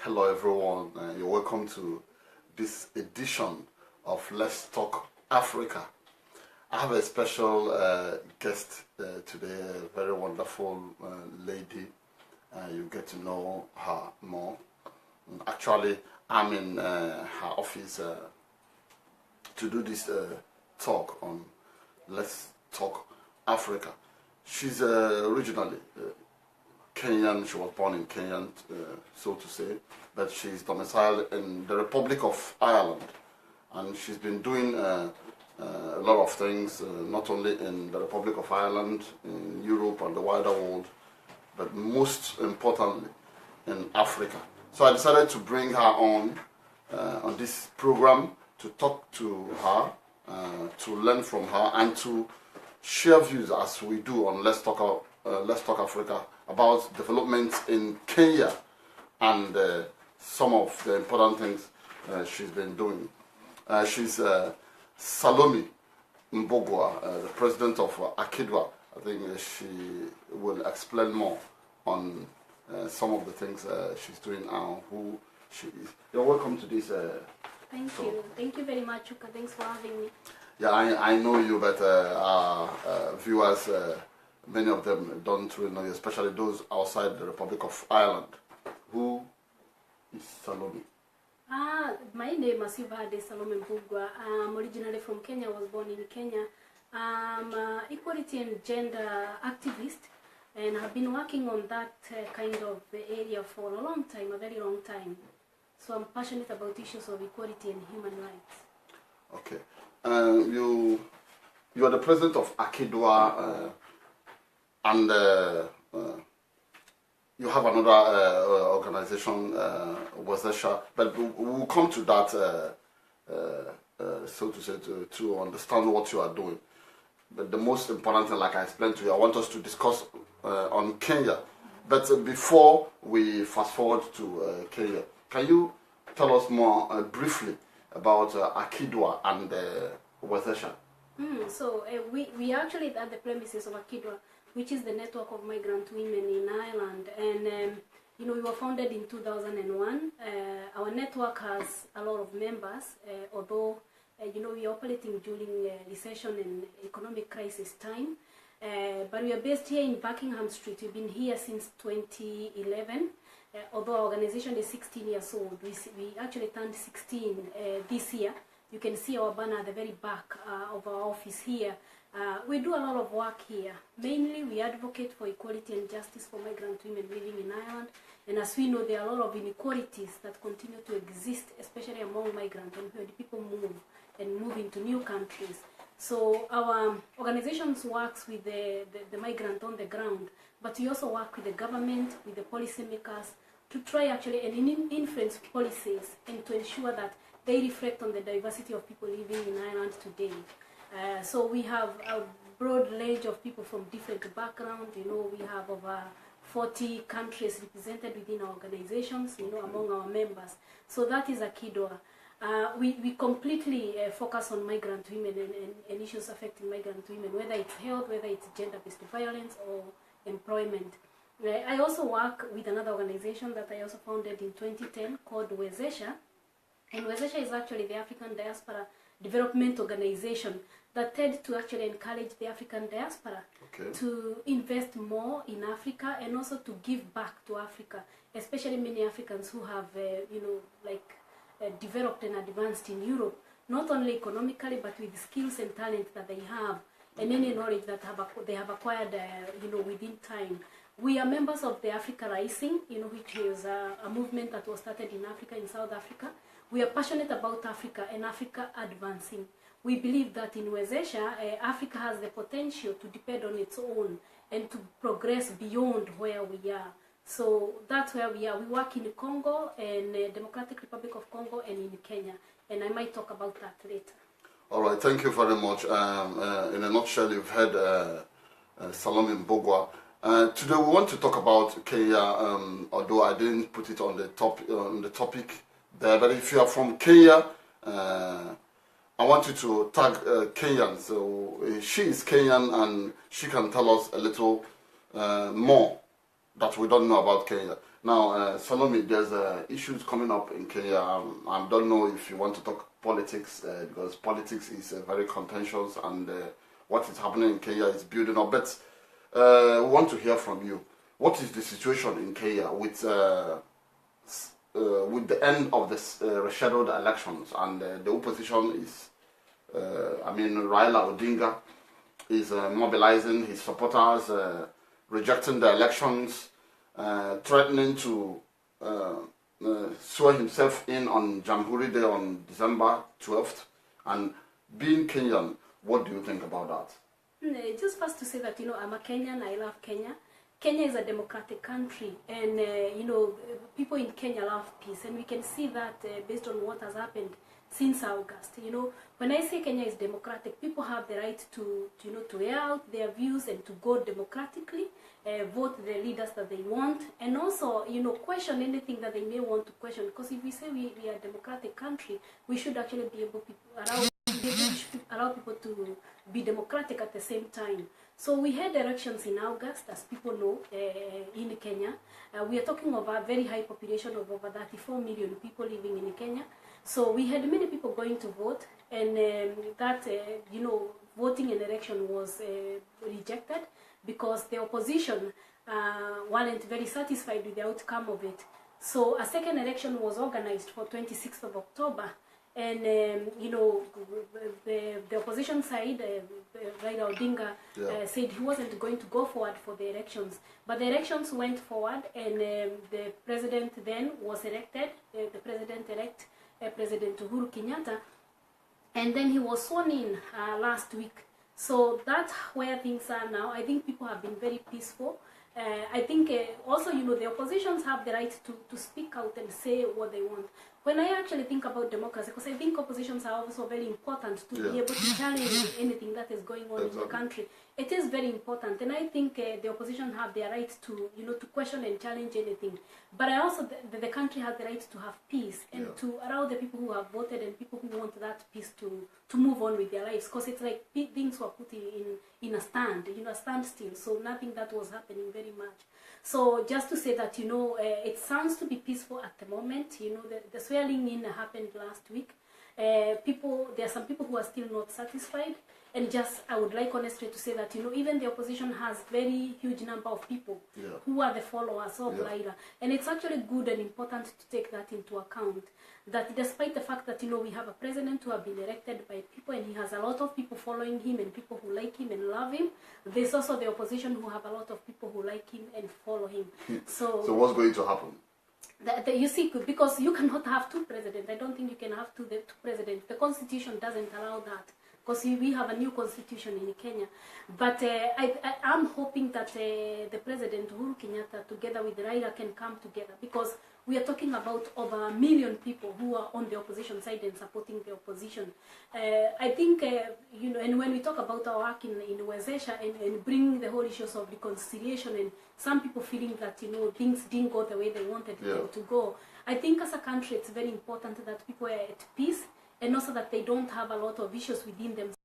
Hello everyone, you're welcome to this edition of Let's Talk Africa. I have a special guest today, a very wonderful lady. You get to know her more. Actually, I'm in her office to do this talk on Let's Talk Africa. She's originally Kenyan. She was born in Kenya, so to say, but she's domiciled in the Republic of Ireland, and she's been doing a lot of things, not only in the Republic of Ireland, in Europe and the wider world, but most importantly in Africa. So I decided to bring her on this program to talk to her, to learn from her, and to share views as we do on Let's Talk Africa about developments in Kenya and some of the important things she's been doing. She's Salome Mbugua, the president of AkiDwa. I think she will explain more on some of the things she's doing and who she is. You're welcome to this. Thank you. Thank you very much, Uka. Thanks for having me. Yeah, I know you, but our viewers, many of them don't really know you, especially those outside the Republic of Ireland. Who is Salome? My name is Salome Mbugua. I'm originally from Kenya. I was born in Kenya. I'm an equality and gender activist, and I've been working on that kind of area for a long time, a very long time. So I'm passionate about issues of equality and human rights. Okay. You are the president of AkiDwa, and you have another organization, Wezesha, but we'll come to that, so to say, to understand what you are doing. But the most important thing, like I explained to you, I want us to discuss on Kenya. But before we fast forward to Kenya, can you tell us more briefly about AkiDwa and Wezesha? So we actually at the premises of AkiDwa, which is the network of migrant women in Ireland, and we were founded in 2001. Our network has a lot of members, although we are operating during recession and economic crisis time. But we are based here in Buckingham Street. We've been here since 2011. Although our organization is 16 years old, we actually turned 16 this year. You can see our banner at the very back of our office here. We do a lot of work here. Mainly, we advocate for equality and justice for migrant women living in Ireland. And as we know, there are a lot of inequalities that continue to exist, especially among migrants and when people move into new countries. So our organizations works with the migrant on the ground, but we also work with the government, with the policymakers, to try actually and influence policies and to ensure that they reflect on the diversity of people living in Ireland today. So we have a broad range of people from different backgrounds. We have over 40 countries represented within our organizations, among our members. So that is AkiDwa. We completely focus on migrant women and issues affecting migrant women, whether it's health, whether it's gender-based violence or employment. I also work with another organization that I also founded in 2010 called Wezesha. And Wezesha is actually the African Diaspora Development Organization that tends to actually encourage the African diaspora to invest more in Africa and also to give back to Africa, especially many Africans who have, developed and advanced in Europe, not only economically, but with skills and talent that they have, and any knowledge that they have acquired, within time. We are members of the Africa Rising, which is a movement that was started in Africa, in South Africa. We are passionate about Africa and Africa advancing. We believe that in Wezesha, Africa has the potential to depend on its own and to progress beyond where we are. So that's where we are. We work in Congo and Democratic Republic of Congo and in Kenya. And I might talk about that later. All right, thank you very much. In a nutshell, you've heard Salome Mbugua. Today we want to talk about Kenya, although I didn't put it on the topic there. But if you are from Kenya, I want you to tag Kenyan. So she is Kenyan and she can tell us a little more that we don't know about Kenya. Now, Salome, there's issues coming up in Kenya. I don't know if you want to talk politics, because politics is very contentious, and what is happening in Kenya is building up. But we want to hear from you. What is the situation in Kenya with the end of the rescheduled elections, and the opposition is, Raila Odinga is mobilizing his supporters, rejecting the elections, threatening to swear himself in on Jamhuri Day on December 12th. And being Kenyan, what do you think about that? Just first to say that, I'm a Kenyan, I love Kenya. Kenya is a democratic country, and people in Kenya love peace, and we can see that based on what has happened since August. When I say Kenya is democratic, people have the right to air out their views and to go democratically, vote the leaders that they want, and also question anything that they may want to question. Because if we say we are a democratic country, we should actually be able to allow people to be democratic at the same time. So we had elections in August, as people know, in Kenya. We are talking of a very high population of over 34 million people living in Kenya. So we had many people going to vote, and voting in election was rejected because the opposition weren't very satisfied with the outcome of it. So a second election was organized for 26th of October. And the opposition side, Raila Odinga, said he wasn't going to go forward for the elections. But the elections went forward, and the president then was elected, the president-elect, President Uhuru Kenyatta, and then he was sworn in last week. So that's where things are now. I think people have been very peaceful. I think also, the oppositions have the right to speak out and say what they want. When I actually think about democracy, because I think oppositions are also very important to be able to challenge anything that is going on in the country. It is very important, and I think the opposition have their right to question and challenge anything. But I also the country has the right to have peace and to allow the people who have voted and people who want that peace to move on with their lives. Because it's like things were put in a standstill. So nothing that was happening very much. So just to say that it sounds to be peaceful at the moment. The swearing in happened last week. There are some people who are still not satisfied, and I would like honestly to say that even the opposition has very huge number of people who are the followers of Raila, and it's actually good and important to take that into account. That despite the fact that we have a president who have been elected by people, and he has a lot of people following him and people who like him and love him, there's also the opposition who have a lot of people who like him and follow him. So what's going to happen? You see, because you cannot have two presidents. I don't think you can have two presidents. The constitution doesn't allow that, because we have a new constitution in Kenya. But I'm hoping that the president, Uhuru Kenyatta, together with Raila, can come together, because we are talking about over 1 million people who are on the opposition side and supporting the opposition. I think, and when we talk about our work in Wezesha and bringing the whole issues of reconciliation, and some people feeling that, things didn't go the way they wanted them to go, I think as a country it's very important that people are at peace, and also that they don't have a lot of issues within themselves.